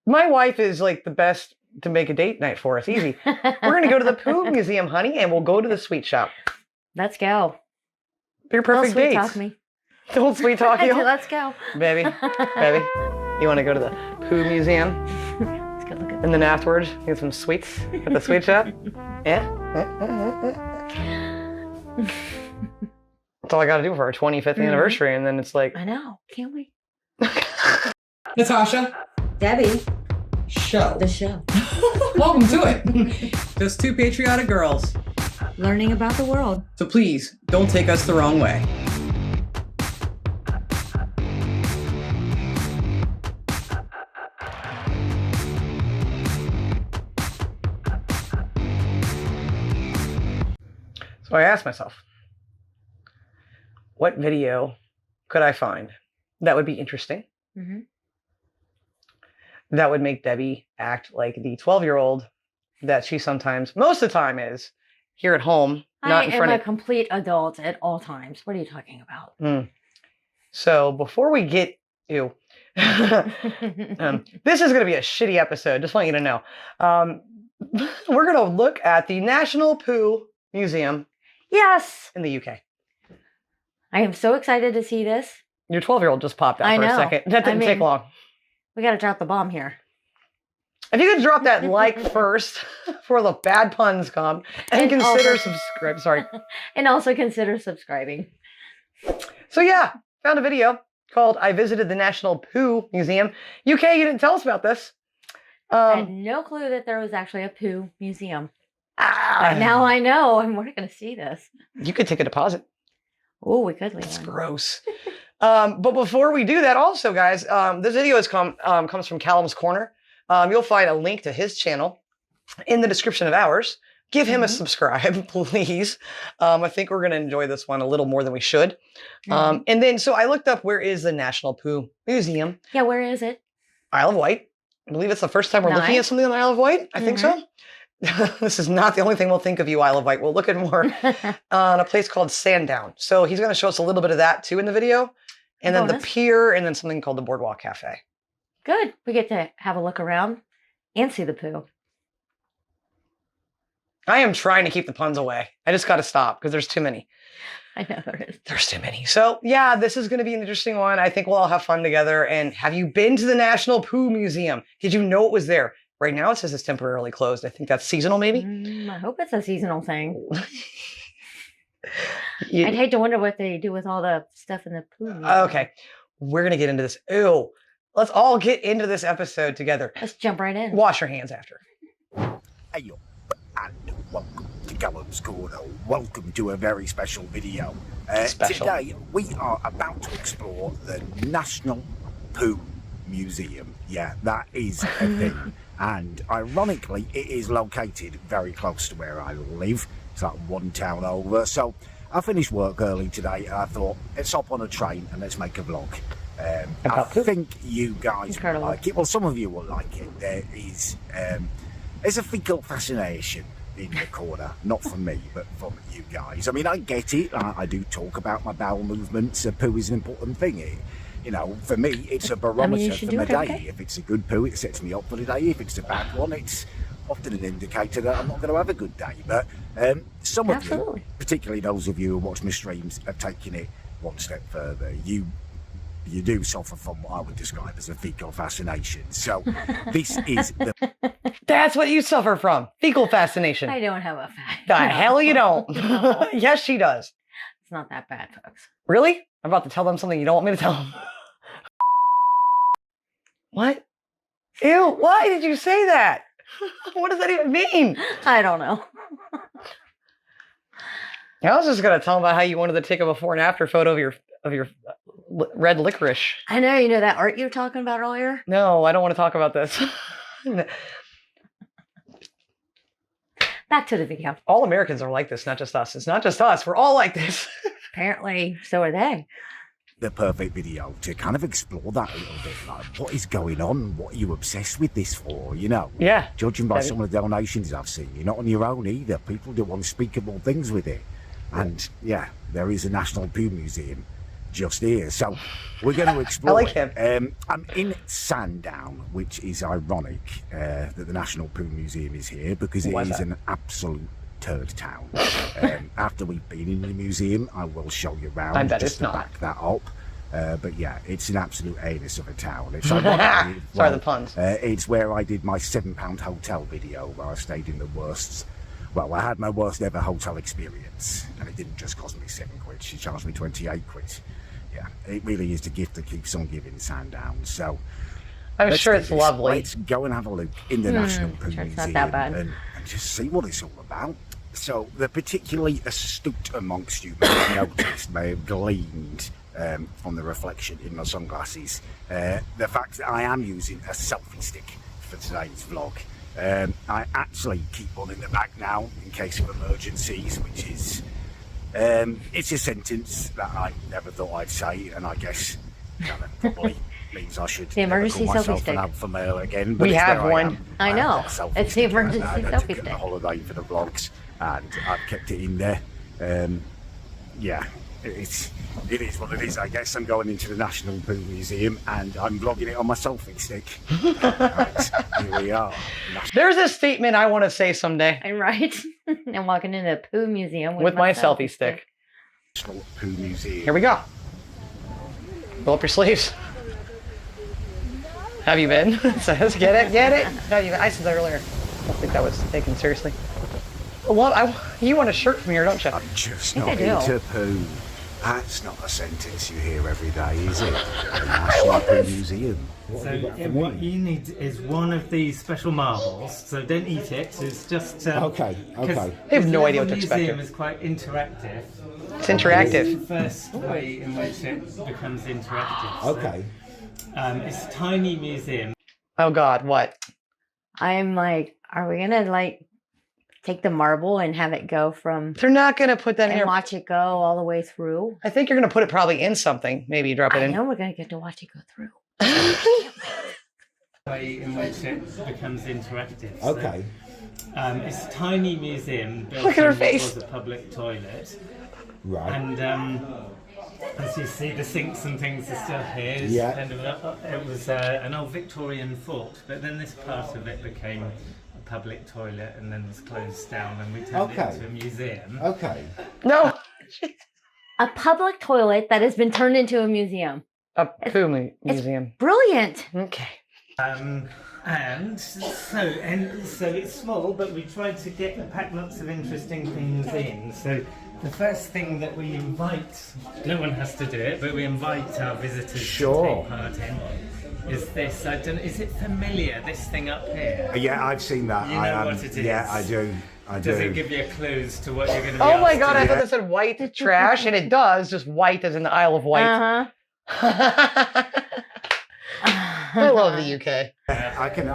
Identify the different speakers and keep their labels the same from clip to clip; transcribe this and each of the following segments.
Speaker 1: My wife is like the best to make a date night for us. Easy. We're going to go to the Pooh Museum, honey, and we'll go to the sweet shop.
Speaker 2: Let's go.
Speaker 1: Your perfect
Speaker 2: Don't sweet
Speaker 1: dates.
Speaker 2: talk me.
Speaker 1: Don't sweet talk you.
Speaker 2: Let's go.
Speaker 1: Baby. You want to go to the Pooh Museum?
Speaker 2: Let's go look at
Speaker 1: And then afterwards, get some sweets at the sweet shop? Yeah? That's all I got to do for our 25th anniversary, and then it's like...
Speaker 2: I know. Can't we?
Speaker 3: Natasha.
Speaker 2: Debbie.
Speaker 3: Show.
Speaker 2: The show.
Speaker 3: Welcome to it. Just two patriotic girls.
Speaker 2: Learning about the world.
Speaker 3: So please, don't take us the wrong way.
Speaker 1: So I asked myself, what video could I find that would be interesting?
Speaker 2: Mm-hmm.
Speaker 1: That would make Debbie act like the 12-year-old that she sometimes, most of the time is, here at home, not in front
Speaker 2: I
Speaker 1: of...
Speaker 2: am a complete adult at all times. What are you talking about?
Speaker 1: So before we get... Ew. This is going to be a shitty episode, just want you to know. We're going to look at the National Pooh Museum.
Speaker 2: Yes.
Speaker 1: In the UK.
Speaker 2: I am so excited to see this.
Speaker 1: Your 12-year-old just popped out for a second. That didn't take long.
Speaker 2: We got to drop the bomb here.
Speaker 1: If you could drop that like first before the bad puns come, and consider subscribe. Sorry.
Speaker 2: And also consider subscribing.
Speaker 1: So yeah, found a video called "I Visited the National Pooh Museum." UK, you didn't tell us about this.
Speaker 2: I had no clue that there was actually a Pooh museum. But now I know, and we're going to see this.
Speaker 1: You could take a deposit.
Speaker 2: Oh, we could leave.
Speaker 1: It's gross. But before we do that, also, guys, this video comes from Callum's Corner. You'll find a link to his channel in the description of ours. Give him a subscribe, please. I think we're going to enjoy this one a little more than we should. And then, so I looked up where is the National Pooh Museum.
Speaker 2: Yeah, where is it?
Speaker 1: Isle of Wight. I believe it's the first time we're looking at something on the Isle of Wight. I think so. This is not the only thing we'll think of you, Isle of Wight. We'll look at more on a place called Sandown. So he's going to show us a little bit of that too in the video. And then the pier, and then something called the Boardwalk Cafe.
Speaker 2: Good. We get to have a look around and see the Pooh.
Speaker 1: I am trying to keep the puns away. I just got to stop because there's too many.
Speaker 2: I know there is.
Speaker 1: There's too many. So yeah, this is going to be an interesting one. I think we'll all have fun together. And have you been to the National Pooh Museum? Did you know it was there? Right now it says it's temporarily closed. I think that's seasonal, maybe?
Speaker 2: I hope it's a seasonal thing. I'd hate to wonder what they do with all the stuff in the Pooh Museum.
Speaker 1: Okay. We're going to get into this. Ew. Let's all get into this episode together.
Speaker 2: Let's jump right in.
Speaker 1: Wash your hands after.
Speaker 4: Hey, yo, and welcome to Callum's Corner. Welcome to a very special video. Today, we are about to explore the National Pooh Museum. Yeah, that is a thing. And ironically, it is located very close to where I live. It's like one town over. So I finished work early today and I thought, let's hop on a train and let's make a vlog. I think you guys will like it. Well, some of you will like it. There is there's a fecal fascination in the corner. Not for me, but for you guys. I mean, I get it. I do talk about my bowel movements. Poo is an important thing. You know, for me, it's a barometer for my day. If it's a good poo, it sets me up for the day. If it's a bad one, it's often an indicator that I'm not going to have a good day. But some of you, particularly those of you who watch my streams, are taking it one step further. You do suffer from what I would describe as a fecal fascination. So this is the...
Speaker 1: That's what you suffer from. Fecal fascination.
Speaker 2: I don't have a fact.
Speaker 1: The hell you don't.
Speaker 2: No.
Speaker 1: Yes, she does.
Speaker 2: It's not that bad, folks.
Speaker 1: Really? I'm about to tell them something you don't want me to tell them. What? Ew, why did you say that? What does that even mean?
Speaker 2: I don't know.
Speaker 1: I was just going to tell them about how you wanted to take a before and after photo of your red licorice.
Speaker 2: I know, you know that art you were talking about earlier?
Speaker 1: No, I don't want to talk about this.
Speaker 2: Back to the video.
Speaker 1: All Americans are like this, not just us. It's not just us. We're all like this.
Speaker 2: Apparently, so are they.
Speaker 4: The perfect video to kind of explore that a little bit. Like, what is going on? What are you obsessed with this for? You know?
Speaker 1: Yeah.
Speaker 4: Judging by some of the donations I've seen, you're not on your own either. People do unspeakable things with it. And yeah, there is a National Pooh Museum. just here. So we're going to explore.
Speaker 1: I like him.
Speaker 4: I'm in Sandown, which is ironic that the National Poo Museum is here because it is an absolute turd town. After we've been in the museum, I will show you around.
Speaker 1: I bet
Speaker 4: just
Speaker 1: it's
Speaker 4: to
Speaker 1: not.
Speaker 4: back that up. But yeah, it's an absolute anus of a town. It's ironic.
Speaker 1: Sorry, the puns.
Speaker 4: It's where I did my £7 hotel video where I stayed in the worst. Well, I had my worst ever hotel experience, and it didn't just cost me £7. She charged me 28 quid. Yeah, it really is the gift that keeps on giving, Sandown. So
Speaker 1: I'm
Speaker 4: let's
Speaker 1: sure
Speaker 4: do
Speaker 1: it's
Speaker 4: this.
Speaker 1: lovely.
Speaker 4: Let's go and have a look in the National Poo
Speaker 2: sure it's
Speaker 4: Museum
Speaker 2: not that bad.
Speaker 4: and just see what it's all about. So the particularly astute amongst you may have noticed, may have gleaned from the reflection in my sunglasses, the fact that I am using a selfie stick for today's vlog. I actually keep one in the bag now in case of emergencies, which is it's a sentence that I never thought I'd say, and I guess probably means I should
Speaker 2: The emergency
Speaker 4: never call myself
Speaker 2: selfie stick.
Speaker 4: an alpha male again. But
Speaker 1: We
Speaker 4: it's
Speaker 1: have
Speaker 4: where
Speaker 1: one.
Speaker 4: am.
Speaker 2: I
Speaker 4: have
Speaker 2: know.
Speaker 4: that selfie
Speaker 2: It's the
Speaker 4: stick, and
Speaker 2: emergency
Speaker 4: I
Speaker 2: selfie
Speaker 4: took it on
Speaker 2: stick.
Speaker 4: a holiday for the vlogs, and I've kept it in there. Yeah, it is what it is. I guess I'm going into the National Poo Museum and I'm vlogging it on my selfie stick. Right, here we are.
Speaker 1: There's a statement I want to say someday
Speaker 2: I'm right. I'm walking into the poo museum
Speaker 1: with my selfie stick.
Speaker 4: National Poo Museum.
Speaker 1: Here we go. Roll up your sleeves. Have you been? It says, get it, get it. Have you been? I said that earlier. I don't think that was taken seriously. Well, you want a shirt from here, don't you?
Speaker 4: I'm just
Speaker 2: I
Speaker 4: not
Speaker 2: think I do.
Speaker 4: into poo. That's not a sentence you hear every day, is it? The National Poo Museum.
Speaker 5: So what you need is one of these special marbles. So don't eat it. It's just
Speaker 4: Okay.
Speaker 1: They have no idea what to expect
Speaker 5: The museum
Speaker 1: here.
Speaker 5: is quite interactive.
Speaker 1: It's interactive.
Speaker 5: It's the first way in which it becomes interactive. So, it's a tiny museum.
Speaker 1: Oh God, what?
Speaker 2: I'm like, are we gonna like take the marble and have it go from
Speaker 1: They're not going to put that in
Speaker 2: and
Speaker 1: here.
Speaker 2: watch it go all the way through?
Speaker 1: I think you're going to put it probably in something. Maybe you drop it
Speaker 2: I
Speaker 1: in.
Speaker 2: know we're gonna get to watch it go through.
Speaker 5: Way in which it becomes interactive. So, it's a tiny museum built
Speaker 1: Look at her
Speaker 5: in what
Speaker 1: face.
Speaker 5: was a public toilet.
Speaker 4: Right.
Speaker 5: And as you see, the sinks and things are still here. It's kind of it was an old Victorian fort, but then this part of it became a public toilet and then was closed down, and we turned it into a museum.
Speaker 1: No.
Speaker 2: A public toilet that has been turned into a museum.
Speaker 1: A poo museum.
Speaker 2: Brilliant.
Speaker 1: Okay.
Speaker 5: And so it's small, but we tried to pack lots of interesting things in. So the first thing that we invite, no one has to do it, but we invite our visitors to take part in, is this. I don't. Is it familiar? This thing up here.
Speaker 4: Yeah, I've seen that.
Speaker 5: You know what it is.
Speaker 4: Yeah, I do.
Speaker 5: Does it give you clues to what you're going to be
Speaker 1: Oh my
Speaker 5: asked
Speaker 1: God,
Speaker 5: to
Speaker 1: I
Speaker 5: do?
Speaker 1: thought it said white trash, and it does. Just white as in the Isle of Wight.
Speaker 2: Uh-huh.
Speaker 1: I love the UK.
Speaker 4: I can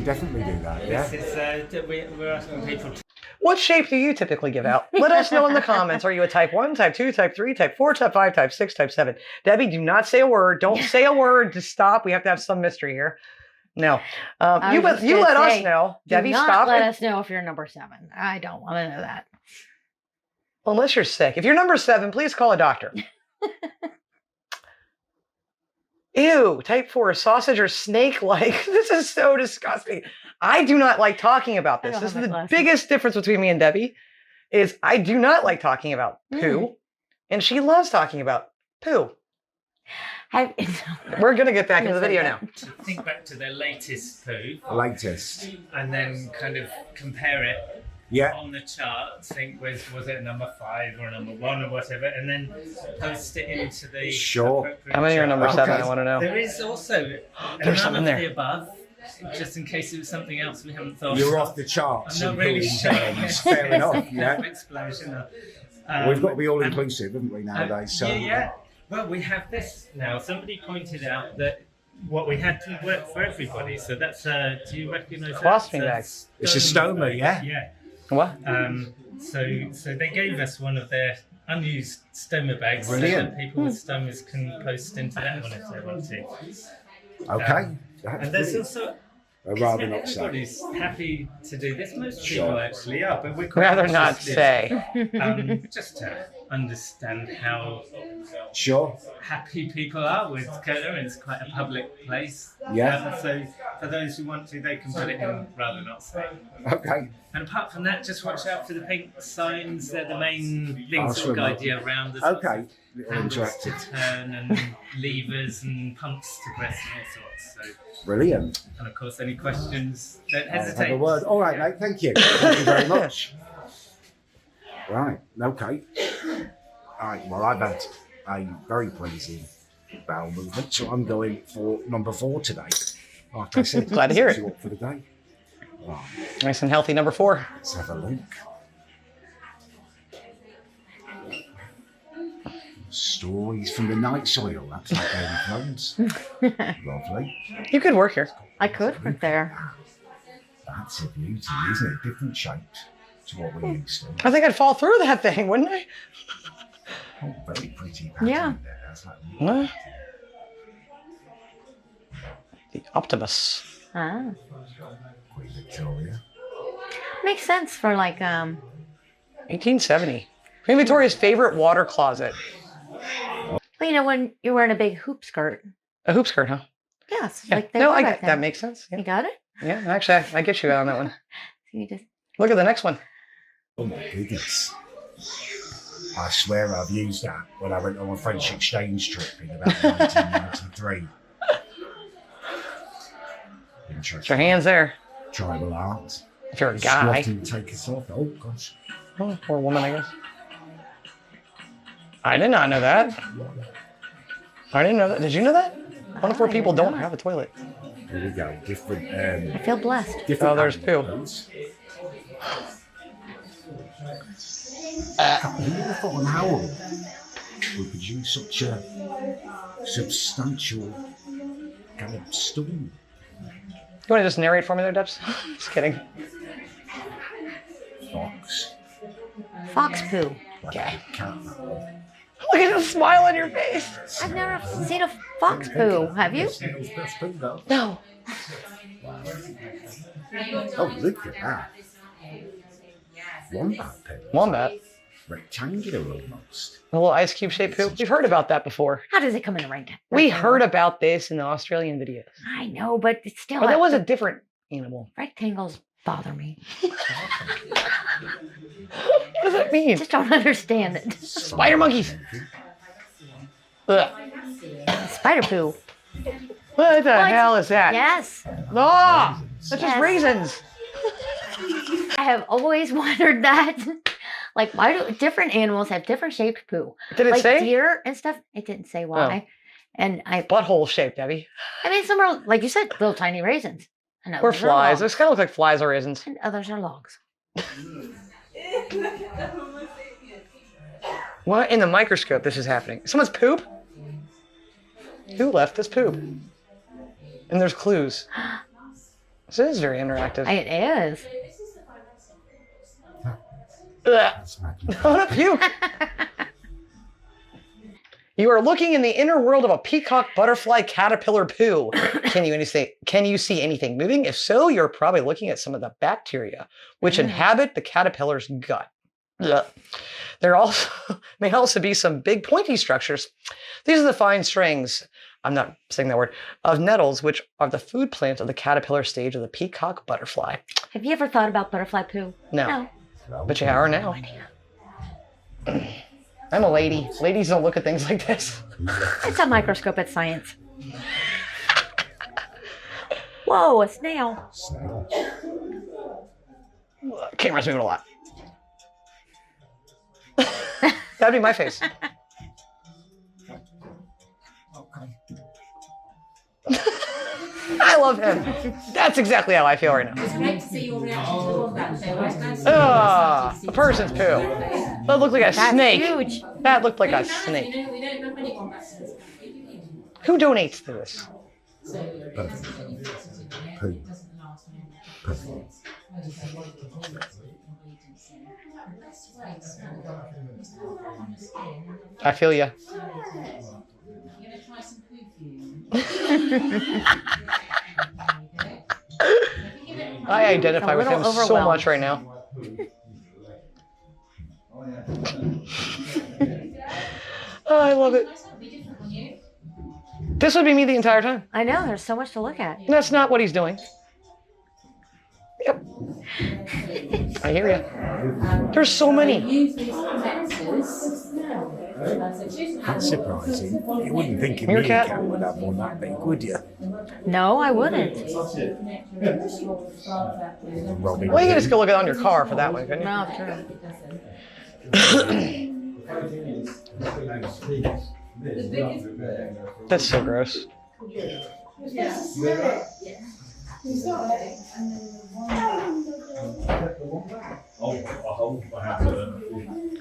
Speaker 4: definitely do that. Yeah.
Speaker 5: This is, we're asking people to
Speaker 1: What shape do you typically give out? Let us know in the comments. Are you a type 1, type 2, type 3, type 4, type 5, type 6, type 7? Debbie, do not say a word. Don't say a word. Just stop. We have to have some mystery here. No. You let us know. Debbie, stop.
Speaker 2: Let us know if you're number 7. I don't want to know that.
Speaker 1: Unless you're sick. If you're number 7, please call a doctor. Ew, type 4, sausage or snake-like. This is so disgusting. I do not like talking about this.
Speaker 2: I don't
Speaker 1: This is
Speaker 2: have
Speaker 1: the
Speaker 2: my glasses.
Speaker 1: biggest difference between me and Debbie, is I do not like talking about poo, and she loves talking about poo. We're going to get back into the video now.
Speaker 5: think back to their latest poo
Speaker 4: Latest.
Speaker 5: and then kind of compare it
Speaker 4: Yeah.
Speaker 5: on the chart. Think was it a number 5 or a number 1 or whatever, and then post it into the appropriate
Speaker 1: How many are
Speaker 5: chart.
Speaker 1: number 7?
Speaker 4: Okay.
Speaker 1: I want to know.
Speaker 5: There is also
Speaker 1: There's
Speaker 5: none
Speaker 1: something
Speaker 5: of
Speaker 1: there.
Speaker 5: the above, just in case it was something else we haven't thought.
Speaker 4: You're
Speaker 5: of.
Speaker 4: off the charts.
Speaker 5: I'm not
Speaker 4: in
Speaker 5: really
Speaker 4: pooing
Speaker 5: sure.
Speaker 4: terms. Fair enough. Yeah.
Speaker 5: Explosion.
Speaker 4: We've got to be all inclusive, haven't we, nowadays? So
Speaker 5: yeah. Well, we have this now. Somebody pointed out that what we had to work for everybody. So that's do you recognise that?
Speaker 1: Colostomy bags.
Speaker 4: It's a stoma, yeah?
Speaker 5: Yeah.
Speaker 1: What?
Speaker 5: So they gave us one of their unused stoma bags
Speaker 4: Brilliant.
Speaker 5: so that people with stomas can post into that one if they want to.
Speaker 4: Okay.
Speaker 5: And there's also
Speaker 4: I'd rather not say.
Speaker 5: everybody's happy to do this. Most people actually are, but we're quite
Speaker 1: Rather not
Speaker 5: interested,
Speaker 1: say.
Speaker 5: just to understand how
Speaker 4: Sure.
Speaker 5: happy people are with Kona. It's quite a public place.
Speaker 4: Yeah.
Speaker 5: So for those who want to, they can put it in rather not say.
Speaker 4: Okay.
Speaker 5: And apart from that, just watch out for the pink signs. They're the main things
Speaker 4: I'll
Speaker 5: that will
Speaker 4: swim
Speaker 5: guide
Speaker 4: up.
Speaker 5: you around. There's
Speaker 4: Okay. Little
Speaker 5: handles to
Speaker 4: interactive.
Speaker 5: turn and levers and pumps to press and all sorts. So,
Speaker 4: Brilliant.
Speaker 5: and of course, any questions, don't
Speaker 4: I'll
Speaker 5: hesitate.
Speaker 4: have a word. All right, mate. Thank you. Thank you very much. Right. Okay. All right. Well, I've had a very pleasing bowel movement, so I'm going for number 4 today. Like I said,
Speaker 1: Glad to hear it.
Speaker 4: you up for the day. Right,
Speaker 1: Nice and healthy, number 4.
Speaker 4: let's have a look. Stories from the night soil. That's like Game of Thrones. Lovely.
Speaker 1: You could work here.
Speaker 2: I could work there.
Speaker 4: That's a beauty, isn't it? Different shapes to what we're used to.
Speaker 1: I think I'd fall through that thing, wouldn't I?
Speaker 4: Oh, very pretty pattern
Speaker 2: Yeah.
Speaker 4: there. That's like
Speaker 1: What? The Optimus.
Speaker 2: Ah.
Speaker 4: Queen Victoria.
Speaker 2: Makes sense for like
Speaker 1: 1870. Queen Victoria's favorite water closet.
Speaker 2: well, you know, when you're wearing a big hoop skirt.
Speaker 1: A hoop skirt, huh?
Speaker 2: Yes.
Speaker 1: Yeah.
Speaker 2: Like they
Speaker 1: No,
Speaker 2: were
Speaker 1: I
Speaker 2: back
Speaker 1: get
Speaker 2: then.
Speaker 1: that makes sense.
Speaker 2: You
Speaker 1: Yeah,
Speaker 2: got it?
Speaker 1: yeah actually, I get you on that one.
Speaker 2: So you just
Speaker 1: Look at the next one.
Speaker 4: Oh my goodness. I swear I've used that when I went on a French exchange trip in about 1993.
Speaker 1: Put
Speaker 4: Interesting.
Speaker 1: your hands there.
Speaker 4: Tribal art.
Speaker 1: If you're a guy.
Speaker 4: Squatting to take us off. Oh gosh.
Speaker 1: Oh, or a woman, I guess. I did not know that. I didn't know that. Did you know that? 1 in 4
Speaker 2: I
Speaker 1: people
Speaker 2: didn't
Speaker 1: don't
Speaker 2: know.
Speaker 1: have a toilet.
Speaker 4: Here we go. Different.
Speaker 2: I feel blessed.
Speaker 4: Different.
Speaker 1: Oh, there's
Speaker 4: animals. Who would have thought an owl would produce such a substantial kind of stool?
Speaker 1: You want to just narrate for me there, Debs? Just kidding.
Speaker 4: Fox.
Speaker 2: Fox poo.
Speaker 4: Like
Speaker 1: Okay.
Speaker 4: a cat.
Speaker 1: Look at the smile on your face.
Speaker 2: I've never seen a fox poo. Have you?
Speaker 4: That's poo, though.
Speaker 1: No.
Speaker 4: Oh, look at that. Wombat poo.
Speaker 1: Wombat.
Speaker 4: Rectangular almost.
Speaker 1: A little ice cube shaped poop. We've heard about that before.
Speaker 2: How does it come in a ring?
Speaker 1: We heard about this in the Australian videos.
Speaker 2: I know, but it's still.
Speaker 1: But that was a different animal.
Speaker 2: rectangles bother me.
Speaker 1: What does that
Speaker 2: I
Speaker 1: mean?
Speaker 2: just don't understand it.
Speaker 1: Spider monkeys. Ugh.
Speaker 2: Spider poo.
Speaker 1: What the
Speaker 2: What?
Speaker 1: hell is that?
Speaker 2: Yes.
Speaker 1: Ah, that's just
Speaker 2: Yes.
Speaker 1: raisins.
Speaker 2: I have always wondered that. Like, why do different animals have different shaped poo?
Speaker 1: Did it
Speaker 2: Like
Speaker 1: say?
Speaker 2: deer and stuff. It didn't say why. And
Speaker 1: Butthole shaped, Debbie.
Speaker 2: I mean, some are, like you said, little tiny raisins. And
Speaker 1: Or
Speaker 2: others are
Speaker 1: flies.
Speaker 2: logs.
Speaker 1: Those kind of look like flies or raisins.
Speaker 2: And others are logs.
Speaker 1: What in the microscope this is happening? Someone's poop? Who left this poop? And there's clues. This is very interactive.
Speaker 2: It is.
Speaker 1: Ugh.
Speaker 4: That's magnificent.
Speaker 1: I want to puke. You are looking in the inner world of a peacock butterfly caterpillar poo. Can you see anything moving? If so, you're probably looking at some of the bacteria which inhabit the caterpillar's gut. Ugh. There also may also be some big pointy structures. These are the fine strings, I'm not saying that word, of nettles, which are the food plant of the caterpillar stage of the peacock butterfly.
Speaker 2: Have you ever thought about butterfly poo?
Speaker 1: No. But you are now. I'm a lady. Ladies don't look at things like this.
Speaker 2: It's a microscope at science. Whoa, a snail.
Speaker 4: Snail.
Speaker 1: Camera's moving a lot. That'd be my face.
Speaker 4: Okay.
Speaker 1: I love him. That's exactly how I feel right now.
Speaker 6: Great to see your reaction to the wombat poo. I was glad to see
Speaker 1: Ah, a person's poo. That looked like a
Speaker 2: That's
Speaker 1: snake.
Speaker 2: huge.
Speaker 1: That looked like a
Speaker 6: We
Speaker 1: snake.
Speaker 6: don't have many wombats.
Speaker 1: Who donates to this?
Speaker 4: Poo. Poo.
Speaker 1: I feel you. I identify
Speaker 2: A
Speaker 1: with him
Speaker 2: little
Speaker 1: so
Speaker 2: overwhelmed.
Speaker 1: much right now. Oh, I love it.
Speaker 6: Nice, that'll be different on you.
Speaker 1: This would be me the entire time.
Speaker 2: I know, there's so much to look at.
Speaker 1: That's not what he's doing. Yep. I hear you. There's so many.
Speaker 6: Use these connectors.
Speaker 4: That's surprising. You wouldn't think a
Speaker 1: Meerkat?
Speaker 4: meerkat would have one that big, would you?
Speaker 2: No, I wouldn't.
Speaker 4: Robin
Speaker 1: Well, you can just go look it on your car for that one, couldn't you?
Speaker 2: No, true.
Speaker 1: That's so gross.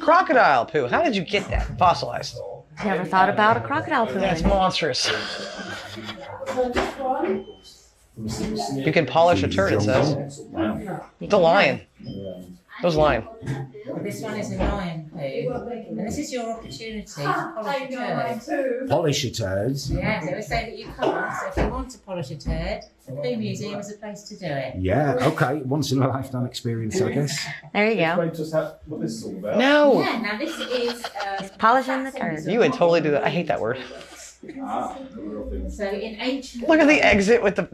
Speaker 1: Crocodile poo. How did you get that fossilized?
Speaker 2: Never thought about a crocodile
Speaker 1: That's
Speaker 2: poo.
Speaker 1: monstrous. You can polish a turd, it says. It's a lion. It was a lion.
Speaker 6: This one is a lion poo. And this is your opportunity to polish a turd.
Speaker 4: Polish your turds.
Speaker 6: Yeah, so we say that you can't. So if you want to polish a turd, the Poo Museum is a place to do it.
Speaker 4: Yeah, okay. Once in a lifetime experience, I guess.
Speaker 2: There you go.
Speaker 1: No.
Speaker 6: Yeah, now this is
Speaker 2: Polishing the turd.
Speaker 1: You would totally do that. I hate that word.
Speaker 6: so in ancient
Speaker 1: Look at the exit with the.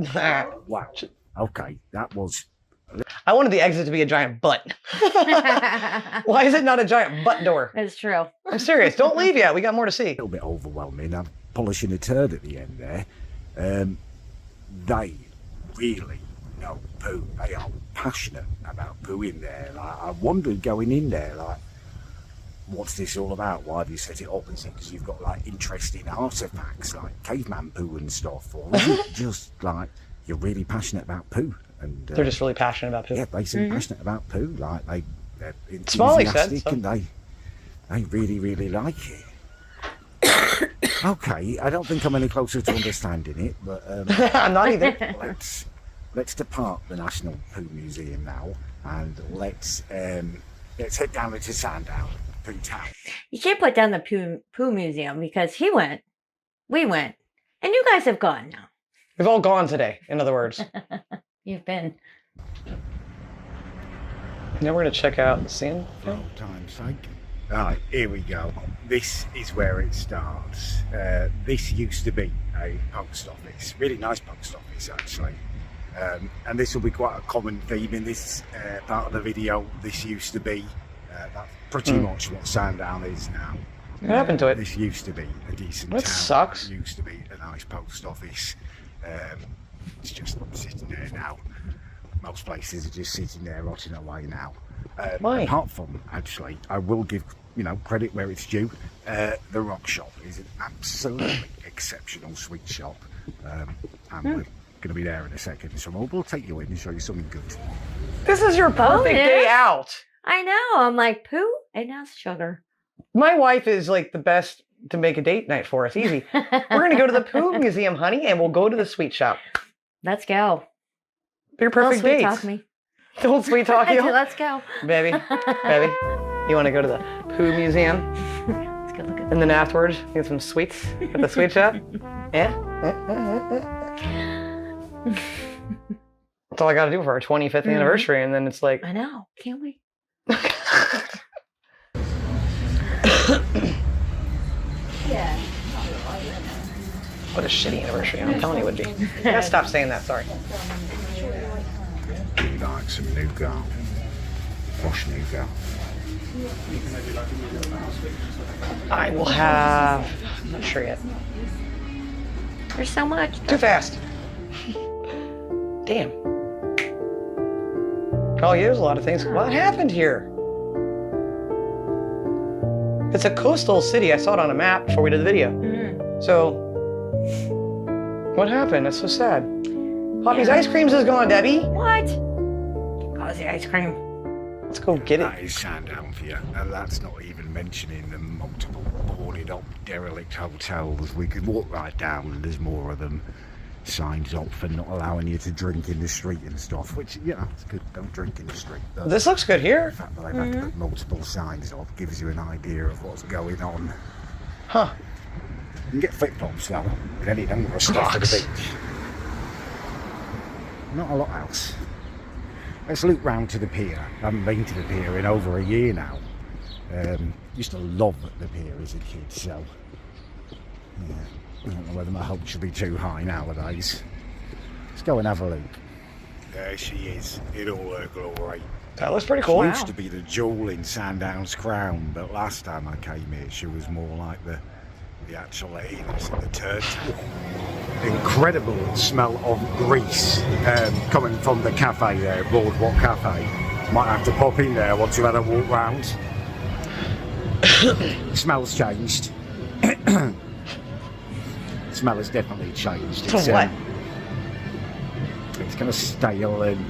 Speaker 4: Wow. Okay, that was
Speaker 1: I wanted the exit to be a giant butt. Why is it not a giant butt door?
Speaker 2: It's true.
Speaker 1: I'm serious. Don't leave yet. We got more to see.
Speaker 4: a little bit overwhelming. I'm polishing a turd at the end there. They really know poo. They are passionate about poo in there. Like, I wondered going in there, like, what's this all about? Why have you set it up? Is it because you've got like interesting artifacts like caveman poo and stuff? Or is it just like you're really passionate about poo? And
Speaker 1: They're just really passionate about poo.
Speaker 4: yeah, they seem passionate about poo. Like they're
Speaker 1: Smalley said
Speaker 4: enthusiastic
Speaker 1: so.
Speaker 4: and they really, really like it. Okay, I don't think I'm any closer to understanding it, but
Speaker 1: I'm not either.
Speaker 4: let's depart the National Poo Museum now, and let's head down into Sandown, Poo Town.
Speaker 2: You can't put down the poo museum because he went, we went, and you guys have gone now.
Speaker 1: We've all gone today, in other words.
Speaker 2: You've been.
Speaker 1: Now we're going to check out the scene.
Speaker 4: For old time's sake. Right, here we go. This is where it starts. This used to be a post office, really nice post office actually. And this will be quite a common theme in this part of the video. This used to be, that's pretty much what Sandown is now.
Speaker 1: What happened to it?
Speaker 4: This used to be a decent
Speaker 1: That
Speaker 4: town.
Speaker 1: sucks.
Speaker 4: It used to be a nice post office. It's just sitting there now. Most places are just sitting there rotting away now.
Speaker 1: Why?
Speaker 4: Apart from, actually, I will give credit where it's due. The Rock Shop is an absolutely exceptional sweet shop, and we're going to be there in a second. So we'll take you in and show you something good.
Speaker 1: This is your perfect day
Speaker 2: Bonus.
Speaker 1: out.
Speaker 2: I know. I'm like, poo and now sugar.
Speaker 1: My wife is like the best to make a date night for us. Easy. We're going to go to the Poo Museum, honey, and we'll go to the sweet shop.
Speaker 2: Let's go.
Speaker 1: Your perfect
Speaker 2: Don't sweet
Speaker 1: dates.
Speaker 2: talk me.
Speaker 1: Don't sweet talk you.
Speaker 2: Let's go.
Speaker 1: Baby, you want to go to the Poo Museum?
Speaker 2: Let's go look at
Speaker 1: And then afterwards, get some sweets at the sweet shop? Yeah? That's all I got to do for our 25th anniversary, and then it's like...
Speaker 2: I know. Can't we?
Speaker 1: What a shitty anniversary. I'm telling you it would be. I gotta stop saying that, sorry.
Speaker 4: Do you like some nougat? Fresh nougat.
Speaker 1: I will have... I'm not sure yet.
Speaker 2: There's so much.
Speaker 1: Too fast. Damn. Oh, yeah, there's a lot of things. What happened here? It's a coastal city. I saw it on a map before we did the video. So, what happened? That's so sad. Poppy's ice creams is gone, Debbie.
Speaker 2: What? Cause the ice cream.
Speaker 1: Let's go get
Speaker 4: That
Speaker 1: it.
Speaker 4: is Sandown for you, and that's not even mentioning the multiple boarded up derelict hotels. We could walk right down and there's more of them. Signs up for not allowing you to drink in the street and stuff, which, it's good, don't drink in the street. But
Speaker 1: This looks good here.
Speaker 4: the fact that they've had to put multiple signs up gives you an idea of what's going on.
Speaker 1: Huh.
Speaker 4: You can get flip-flops though, with any number of stuff for the beach. Not a lot else. Let's loop round to the pier. I haven't been to the pier in over a year now. Used to love the pier as a kid, so yeah, I don't know whether my hopes should be too high nowadays. Let's go and have a look. There she is, in all her glory.
Speaker 1: That looks pretty cool.
Speaker 4: She used to be the jewel in Sandown's crown, but last time I came here, she was more like the actual anus of the turtle. Incredible smell of grease coming from the cafe there, Boardwalk Cafe. Might have to pop in there once you've had a walk round. Smell's changed. Smell has definitely changed.
Speaker 1: From what?
Speaker 4: It's kind of stale and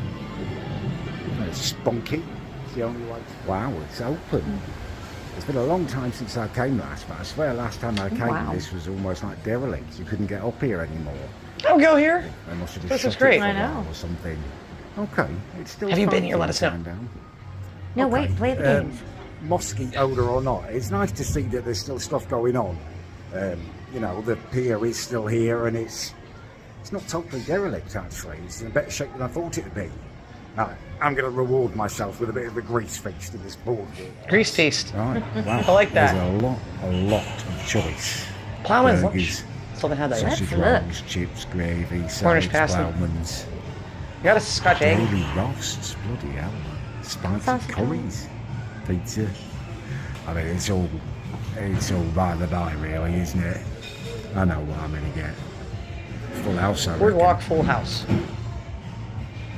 Speaker 4: spunky. It's the only way. Wow, it's open. It's been a long time since I came last, but I swear last time I came, this was almost like derelict. You couldn't get up here anymore.
Speaker 1: I'll go here.
Speaker 4: They must have just
Speaker 1: This is
Speaker 4: shut
Speaker 1: great.
Speaker 4: it for a
Speaker 2: I know.
Speaker 4: while or something. Okay, it's still.
Speaker 1: Have you been
Speaker 4: fun
Speaker 1: here? Let
Speaker 4: in
Speaker 1: us know.
Speaker 4: Sandown.
Speaker 2: No,
Speaker 4: Okay,
Speaker 2: wait, play the games.
Speaker 4: Mosky odour or not, it's nice to see that there's still stuff going on. You know, the pier is still here, and it's not totally derelict actually. It's in a better shape than I thought it would be. I'm going to reward myself with a bit of a grease feast in this board.
Speaker 1: Grease feast.
Speaker 4: Right, wow.
Speaker 1: I like that.
Speaker 4: There's a lot of choice.
Speaker 1: Plowman's lunch.
Speaker 4: Burgers,
Speaker 1: Still haven't had that yet.
Speaker 4: sausage
Speaker 2: Let's
Speaker 4: rolls, chips, gravy,
Speaker 1: Cornish
Speaker 4: salads,
Speaker 1: pasty.
Speaker 4: ploughmans,
Speaker 1: You got a Scotch egg.
Speaker 4: daily roasts, bloody hell, spicy
Speaker 2: Sounds
Speaker 4: curries, pizza. I mean, it's all by the by, really, isn't it? I know what I'm going to get. Full house, I reckon.
Speaker 1: Boardwalk Full House.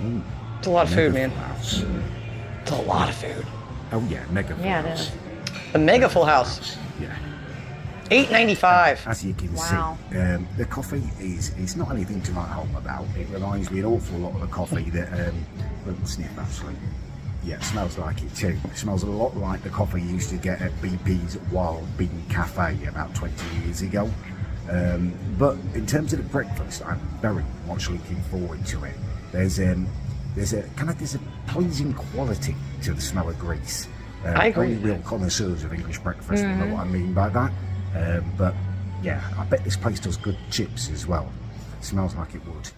Speaker 4: Ooh,
Speaker 1: It's a lot of food,
Speaker 4: mega
Speaker 1: man.
Speaker 4: full house.
Speaker 1: It's a lot of food.
Speaker 4: Oh yeah, mega full
Speaker 2: Yeah, it
Speaker 4: house.
Speaker 2: is.
Speaker 1: The mega Full House.
Speaker 4: Yeah.
Speaker 1: $8.95.
Speaker 4: As you can
Speaker 2: Wow.
Speaker 4: see, the coffee is not anything to write home about. It reminds me an awful lot of the coffee that little sniff actually. Yeah, it smells like it too. It smells a lot like the coffee you used to get at BP's Wild Bean Cafe about 20 years ago. But in terms of the breakfast, I'm very much looking forward to it. There's a pleasing quality to the smell of grease.
Speaker 1: I agree.
Speaker 4: Only real connoisseurs of English breakfast will know what I mean by that. But yeah, I bet this place does good chips as well. It smells like it would.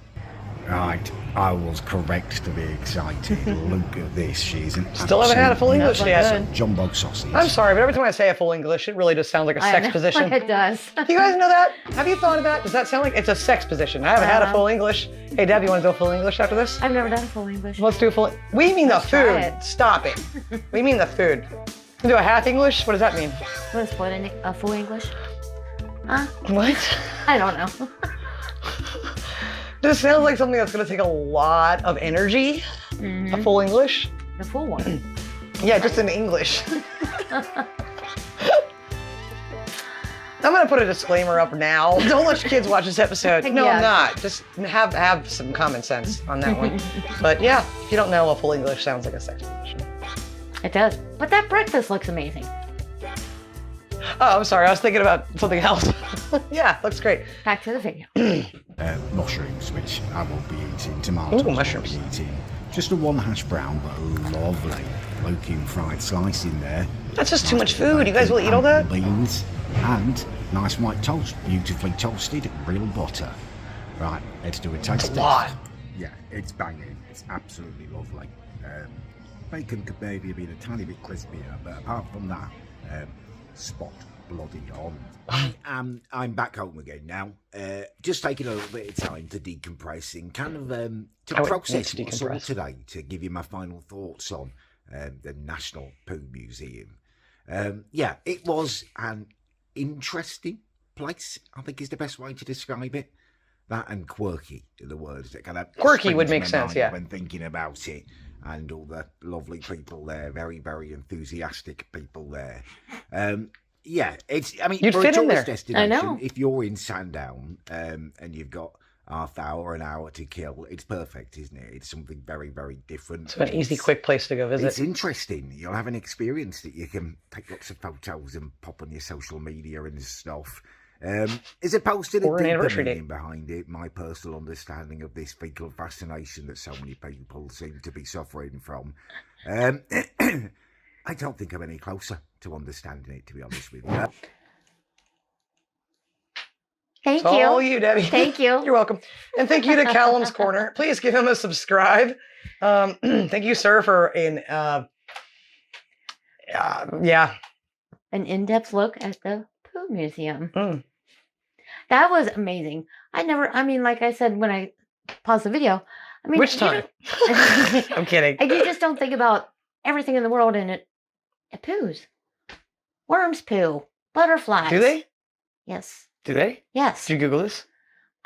Speaker 4: Right, I was correct to be excited. Look at this, she's an
Speaker 1: Still haven't had a full English
Speaker 2: That's
Speaker 1: yet.
Speaker 2: good.
Speaker 4: jumbo sausage.
Speaker 1: I'm sorry, but every time I say a full English, it really just sounds like a
Speaker 2: I
Speaker 1: sex
Speaker 2: know.
Speaker 1: position.
Speaker 2: It does.
Speaker 1: Do you guys know that? Have you thought of that? Does that sound like it's a sex position? I haven't had a full English. Hey, Deb, you want to do a full English after this?
Speaker 2: I've never done a full English.
Speaker 1: Let's do a full. We mean the
Speaker 2: Let's try
Speaker 1: food.
Speaker 2: it.
Speaker 1: Stop it. We mean the food. You do a half English? What does that mean?
Speaker 2: What is a full English? Huh?
Speaker 1: What?
Speaker 2: I don't know.
Speaker 1: This sounds like something that's going to take a lot of energy. A full English?
Speaker 2: The full one.
Speaker 1: Yeah, just in English. I'm going to put a disclaimer up now. Don't let your kids watch this episode. No, I'm
Speaker 2: Yes.
Speaker 1: not. Just have some common sense on that one. But yeah, if you don't know, a full English sounds like a sex position.
Speaker 2: It does. But that breakfast looks amazing.
Speaker 1: Oh, I'm sorry. I was thinking about something else. Yeah, looks great.
Speaker 2: Back to the video.
Speaker 4: Mushrooms, which I won't be eating. Tomatoes,
Speaker 1: Ooh, mushrooms.
Speaker 4: I won't be eating. Just a one hash brown, but lovely looking fried slice in there.
Speaker 1: That's just too much food. You guys will eat all that?
Speaker 4: Beans and nice white toast, beautifully toasted, real butter. Right, let's do a taste test.
Speaker 1: lot.
Speaker 4: Yeah, it's banging. It's absolutely lovely. Bacon could maybe have been a tiny bit crispier, but apart from that, spot bloody on. I'm back home again now. Just taking a little bit of time to decompress and kind of to
Speaker 1: I would
Speaker 4: process
Speaker 1: need to
Speaker 4: what's all
Speaker 1: decompress.
Speaker 4: today to give you my final thoughts on the National Poo Museum. Yeah, it was an interesting place, I think is the best way to describe it. That and quirky are the words that kind of
Speaker 1: Quirky would
Speaker 4: spring
Speaker 1: make
Speaker 4: to my
Speaker 1: sense,
Speaker 4: mind
Speaker 1: yeah.
Speaker 4: when thinking about it. And all the lovely people there, very, very enthusiastic people there. Yeah, it's. I mean,
Speaker 1: You'd
Speaker 4: for
Speaker 1: fit
Speaker 4: a
Speaker 1: in
Speaker 4: tourist
Speaker 1: there.
Speaker 4: destination,
Speaker 2: I know.
Speaker 4: if you're in Sandown and you've got half hour, an hour to kill, it's perfect, isn't it? It's something very, very different.
Speaker 1: It's an easy, quick place to go
Speaker 4: It's
Speaker 1: visit.
Speaker 4: interesting. You'll have an experience that you can take lots of photos and pop on your social media and stuff. As opposed to the
Speaker 1: Or an
Speaker 4: deeper
Speaker 1: anniversary date.
Speaker 4: meaning behind it, my personal understanding of this fecal fascination that so many people seem to be suffering from. I don't think I'm any closer to understanding it, to be honest with you.
Speaker 2: Thank
Speaker 1: It's all
Speaker 2: you.
Speaker 1: you, Debbie.
Speaker 2: Thank you.
Speaker 1: You're welcome. And thank you to Callum's Corner. Please give him a subscribe. Thank you, sir, for yeah,
Speaker 2: an in-depth look at the Pooh Museum.
Speaker 1: Mm.
Speaker 2: That was amazing. Like I said when I paused the video,
Speaker 1: Which time? I'm kidding.
Speaker 2: You just don't think about everything in the world in it. It poos. Worms poo. Butterflies.
Speaker 1: Do they?
Speaker 2: Yes.
Speaker 1: Do they?
Speaker 2: Yes.
Speaker 1: Did you Google this?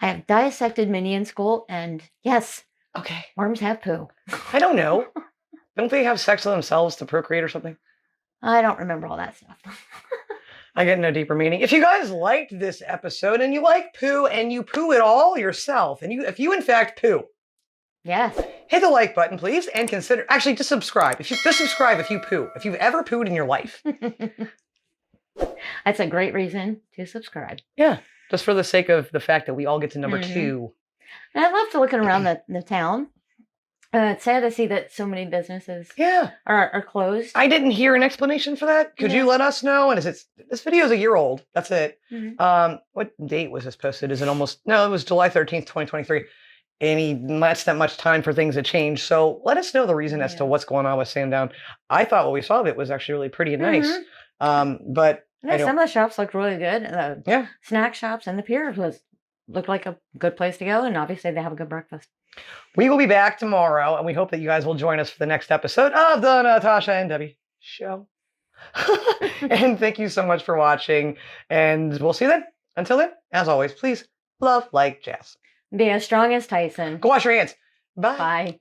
Speaker 2: I have dissected Minnie in school, and yes,
Speaker 1: Okay.
Speaker 2: worms have poo.
Speaker 1: I don't know. Don't they have sex with themselves to procreate or something?
Speaker 2: I don't remember all that stuff.
Speaker 1: I get no deeper meaning. If you guys liked this episode and you like poo and you poo it all yourself, and if you in fact poo,
Speaker 2: Yes.
Speaker 1: hit the like button, please, and consider just subscribe. Just subscribe if you poo. If you've ever pooed in your life.
Speaker 2: That's a great reason to subscribe.
Speaker 1: Yeah. Just for the sake of the fact that we all get to number 2.
Speaker 2: And I love to looking around the town. It's sad to see that so many businesses
Speaker 1: Yeah.
Speaker 2: are closed.
Speaker 1: I didn't hear an explanation for that. Could you let us know? And this video is a year old. That's it. What date was this posted? It was July 13th, 2023. That's not much time for things to change. So let us know the reason as to what's going on with Sandown. I thought what we saw of it was actually really pretty and nice. But
Speaker 2: some of the shops looked really good.
Speaker 1: Yeah.
Speaker 2: Snack shops and the pier looked like a good place to go. And obviously they have a good breakfast.
Speaker 1: We will be back tomorrow, and we hope that you guys will join us for the next episode of the Natasha and Debbie Show. And thank you so much for watching, and we'll see you then. Until then, as always, please love like jazz.
Speaker 2: Be as strong as Tyson.
Speaker 1: Go wash your hands. Bye.
Speaker 2: Bye.